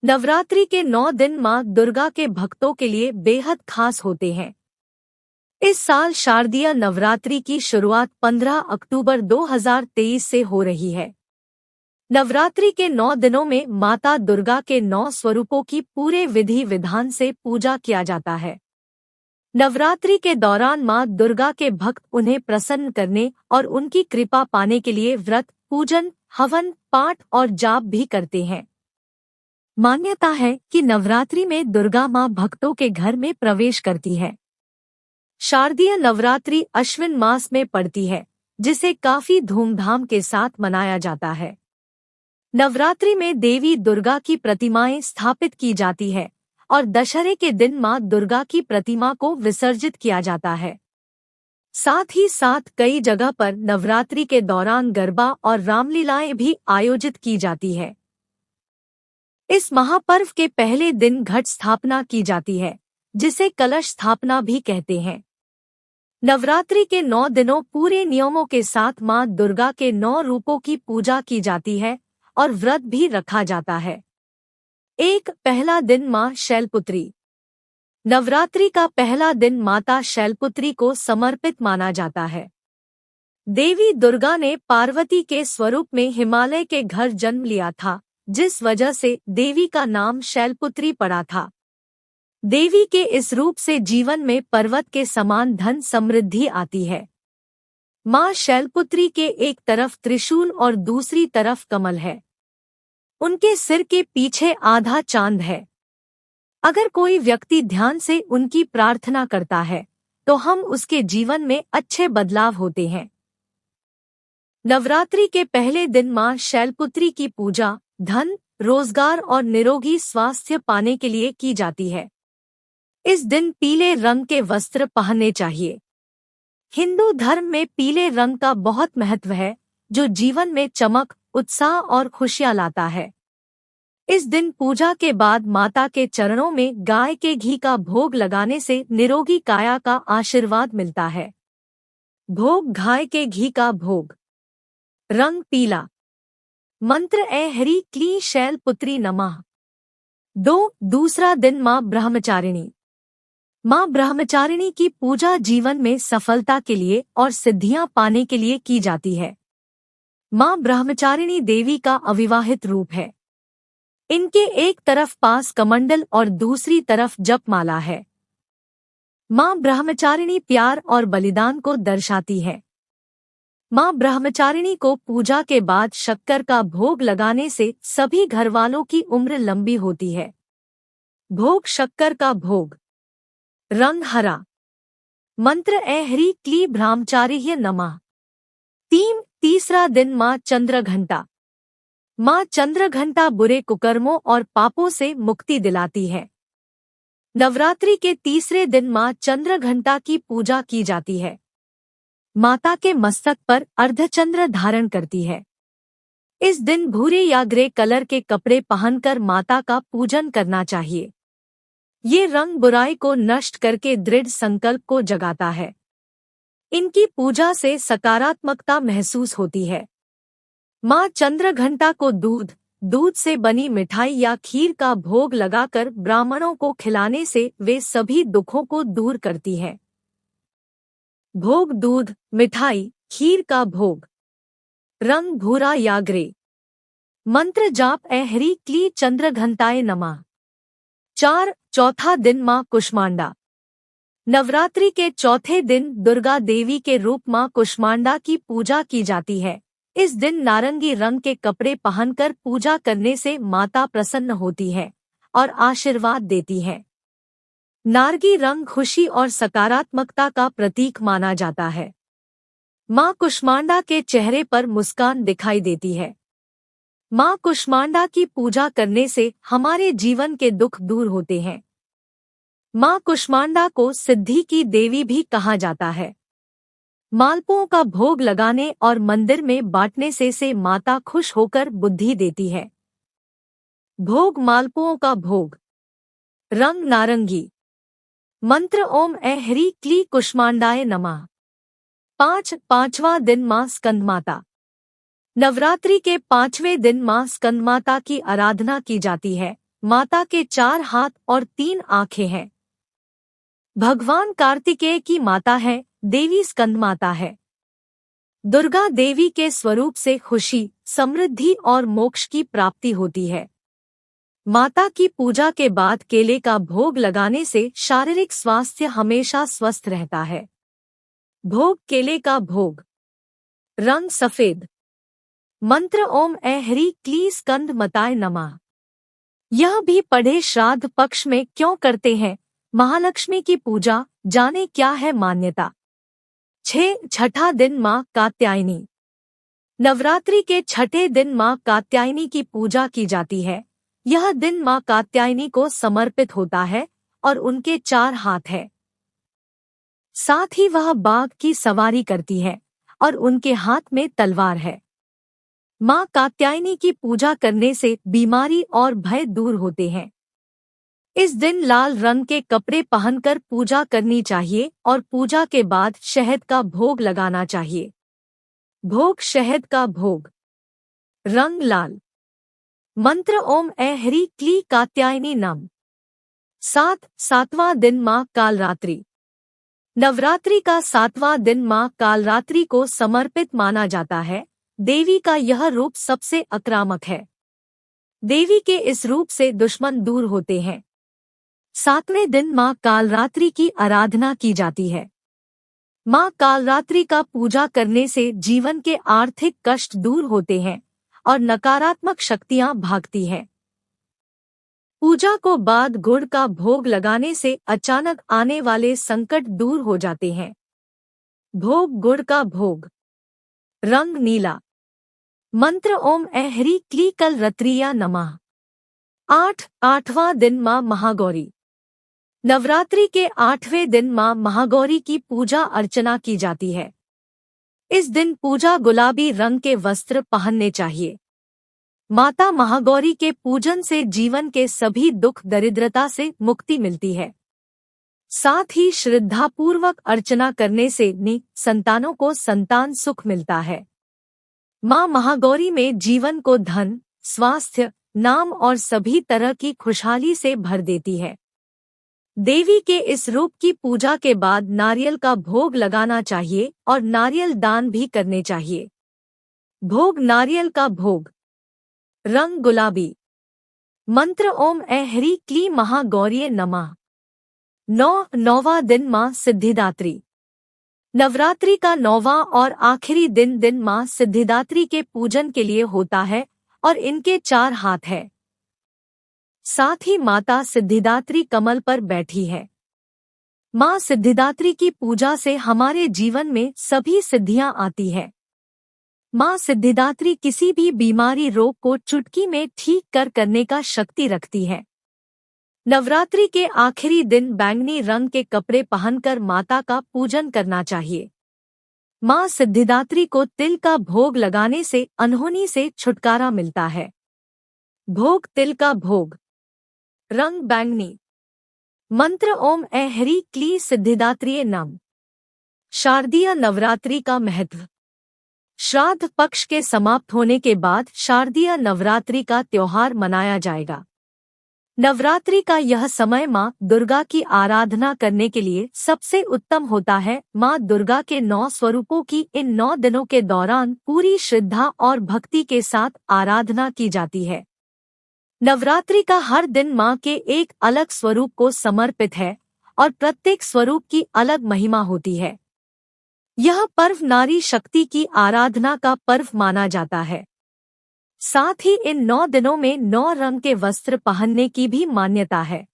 नवरात्रि के 9 दिन माँ दुर्गा के भक्तों के लिए बेहद खास होते हैं। इस साल शारदीय नवरात्रि की शुरुआत 15 अक्टूबर 2023 से हो रही है। नवरात्रि के 9 दिनों में माता दुर्गा के 9 स्वरूपों की पूरे विधि विधान से पूजा किया जाता है। नवरात्रि के दौरान माँ दुर्गा के भक्त उन्हें प्रसन्न करने और उनकी कृपा पाने के लिए व्रत, पूजन, हवन, पाठ और जाप भी करते हैं। मान्यता है कि नवरात्रि में दुर्गा माँ भक्तों के घर में प्रवेश करती है। शारदीय नवरात्रि अश्विन मास में पड़ती है, जिसे काफी धूमधाम के साथ मनाया जाता है। नवरात्रि में देवी दुर्गा की प्रतिमाएं स्थापित की जाती है और दशहरे के दिन माँ दुर्गा की प्रतिमा को विसर्जित किया जाता है। साथ ही साथ कई जगह पर नवरात्रि के दौरान गरबा और रामलीलाएं भी आयोजित की जाती है। इस महापर्व के पहले दिन घट स्थापना की जाती है, जिसे कलश स्थापना भी कहते हैं। नवरात्रि के 9 दिनों पूरे नियमों के साथ माँ दुर्गा के 9 रूपों की पूजा की जाती है और व्रत भी रखा जाता है। पहला दिन माँ शैलपुत्री। नवरात्रि का पहला दिन माता शैलपुत्री को समर्पित माना जाता है। देवी दुर्गा ने पार्वती के स्वरूप में हिमालय के घर जन्म लिया था, जिस वजह से देवी का नाम शैलपुत्री पड़ा था। देवी के इस रूप से जीवन में पर्वत के समान धन समृद्धि आती है। माँ शैलपुत्री के एक तरफ त्रिशूल और दूसरी तरफ कमल है। उनके सिर के पीछे आधा चांद है। अगर कोई व्यक्ति ध्यान से उनकी प्रार्थना करता है, तो हम उसके जीवन में अच्छे बदलाव होते हैं। नवरात्रि के पहले दिन माँ शैलपुत्री की पूजा धन, रोजगार और निरोगी स्वास्थ्य पाने के लिए की जाती है। इस दिन पीले रंग के वस्त्र पहनने चाहिए। हिंदू धर्म में पीले रंग का बहुत महत्व है, जो जीवन में चमक, उत्साह और खुशियां लाता है। इस दिन पूजा के बाद माता के चरणों में गाय के घी का भोग लगाने से निरोगी काया का आशीर्वाद मिलता है। भोग गाय के घी का भोग। रंग पीला। मंत्र ऐ हरि क्लीं शैलपुत्री नमः। दूसरा दिन माँ ब्रह्मचारिणी। माँ ब्रह्मचारिणी की पूजा जीवन में सफलता के लिए और सिद्धियां पाने के लिए की जाती है। माँ ब्रह्मचारिणी देवी का अविवाहित रूप है। इनके एक तरफ पास कमंडल और दूसरी तरफ जपमाला है। माँ ब्रह्मचारिणी प्यार और बलिदान को दर्शाती है। माँ ब्रह्मचारिणी को पूजा के बाद शक्कर का भोग लगाने से सभी घरवालों की उम्र लंबी होती है। भोग शक्कर का भोग। रंग हरा। मंत्र ऐ हरि क्लीं ब्रह्मचारिण्य नमः। तीसरा दिन माँ चंद्रघंटा। माँ चंद्रघंटा बुरे कुकर्मों और पापों से मुक्ति दिलाती है। नवरात्रि के तीसरे दिन माँ चंद्रघंटा की पूजा की जाती है। माता के मस्तक पर अर्धचंद्र धारण करती है। इस दिन भूरे या ग्रे कलर के कपड़े पहनकर माता का पूजन करना चाहिए। ये रंग बुराई को नष्ट करके दृढ़ संकल्प को जगाता है। इनकी पूजा से सकारात्मकता महसूस होती है। माँ चंद्रघंटा को दूध से बनी मिठाई या खीर का भोग लगाकर ब्राह्मणों को खिलाने से वे सभी दुखों को दूर करती है। भोग दूध, मिठाई, खीर का भोग। रंग भूरा या ग्रे। मंत्र जाप ऐ हरि क्लीं चंद्रघंटाय नमः। चौथा दिन माँ कुष्मांडा। नवरात्रि के चौथे दिन दुर्गा देवी के रूप माँ कुष्मांडा की पूजा की जाती है। इस दिन नारंगी रंग के कपड़े पहनकर पूजा करने से माता प्रसन्न होती है और आशीर्वाद देती है। नारंगी रंग खुशी और सकारात्मकता का प्रतीक माना जाता है। माँ कुष्मांडा के चेहरे पर मुस्कान दिखाई देती है। माँ कुष्मांडा की पूजा करने से हमारे जीवन के दुख दूर होते हैं। माँ कुष्मांडा को सिद्धि की देवी भी कहा जाता है। मालपुओं का भोग लगाने और मंदिर में बांटने से माता खुश होकर बुद्धि देती है। भोग मालपुओं का भोग। रंग नारंगी। मंत्र ओम ऐ हरि क्लीं कुष्मांडाय नमः। पांचवां दिन माँ स्कंदमाता। नवरात्रि के 5वें दिन माँ स्कंदमाता की आराधना की जाती है माता के 4 हाथ और 3 आंखें हैं। भगवान कार्तिकेय की माता है, देवी स्कंद माता है। दुर्गा देवी के स्वरूप से खुशी, समृद्धि और मोक्ष की प्राप्ति होती है। माता की पूजा के बाद केले का भोग लगाने से शारीरिक स्वास्थ्य हमेशा स्वस्थ रहता है। भोग केले का भोग। रंग सफेद। मंत्र ओम ऐ ह्रीं क्लीं स्कंद माताय नमः। यह भी पढ़े श्राद्ध पक्ष में क्यों करते हैं? महालक्ष्मी की पूजा, जाने क्या है मान्यता। 6 दिन मां कात्यायनी। नवरात्रि के 6ठे दिन मां कात्यायनी की पूजा की जाती है। यह दिन मां कात्यायनी को समर्पित होता है और उनके 4 हाथ हैं। साथ ही वह बाघ की सवारी करती है और उनके हाथ में तलवार है। मां कात्यायनी की पूजा करने से बीमारी और भय दूर होते हैं। इस दिन लाल रंग के कपड़े पहनकर पूजा करनी चाहिए और पूजा के बाद शहद का भोग लगाना चाहिए। भोग शहद का भोग। रंग लाल। मंत्र ओम ऐ ह्रीं क्लीं कात्यायनी नमः। 7वां दिन मां कालरात्रि। नवरात्रि का 7वां दिन मां कालरात्रि को समर्पित माना जाता है। देवी का यह रूप सबसे आक्रामक है। देवी के इस रूप से दुश्मन दूर होते हैं। 7वें दिन मां कालरात्रि की आराधना की जाती है। मां कालरात्रि का पूजा करने से जीवन के आर्थिक कष्ट दूर होते हैं और नकारात्मक शक्तियां भागती हैं। पूजा को बाद गुड़ का भोग लगाने से अचानक आने वाले संकट दूर हो जाते हैं। भोग गुड़ का भोग। रंग नीला। मंत्र ओम ऐ ह्रीं क्लीं कलरत्रिया नमः। 8वां दिन मां महागौरी। नवरात्रि के 8वें दिन मां महागौरी की पूजा अर्चना की जाती है। इस दिन पूजा गुलाबी रंग के वस्त्र पहनने चाहिए। माता महागौरी के पूजन से जीवन के सभी दुख दरिद्रता से मुक्ति मिलती है। साथ ही श्रद्धापूर्वक अर्चना करने से संतानों को संतान सुख मिलता है। मां महागौरी में जीवन को धन, स्वास्थ्य, नाम और सभी तरह की खुशहाली से भर देती है। देवी के इस रूप की पूजा के बाद नारियल का भोग लगाना चाहिए और नारियल दान भी करने चाहिए। भोग नारियल का भोग। रंग गुलाबी। मंत्र ओम ऐ ह्रीं क्लीं महागौरिये नमः। 9वां दिन मां सिद्धिदात्री। नवरात्रि का 9वां और आखिरी दिन मां सिद्धिदात्री के पूजन के लिए होता है और इनके 4 हाथ हैं। साथ ही माता सिद्धिदात्री कमल पर बैठी है। मां सिद्धिदात्री की पूजा से हमारे जीवन में सभी सिद्धियां आती है। मां सिद्धिदात्री किसी भी बीमारी रोग को चुटकी में ठीक करने का शक्ति रखती है। नवरात्रि के आखिरी दिन बैंगनी रंग के कपड़े पहनकर माता का पूजन करना चाहिए। मां सिद्धिदात्री को तिल का भोग लगाने से अनहोनी से छुटकारा मिलता है। भोग तिल का भोग। रंग बैंगनी। मंत्र ओम ऐ ह्रीं क्लीं सिद्धिदात्रिये नमः। शारदीय नवरात्रि का महत्व। श्राद्ध पक्ष के समाप्त होने के बाद शारदीय नवरात्रि का त्योहार मनाया जाएगा। नवरात्रि का यह समय मां दुर्गा की आराधना करने के लिए सबसे उत्तम होता है। मां दुर्गा के 9 स्वरूपों की इन 9 दिनों के दौरान पूरी श्रद्धा और भक्ति के साथ आराधना की जाती है। नवरात्रि का हर दिन मां के एक अलग स्वरूप को समर्पित है और प्रत्येक स्वरूप की अलग महिमा होती है। यह पर्व नारी शक्ति की आराधना का पर्व माना जाता है। साथ ही इन 9 दिनों में 9 रंग के वस्त्र पहनने की भी मान्यता है।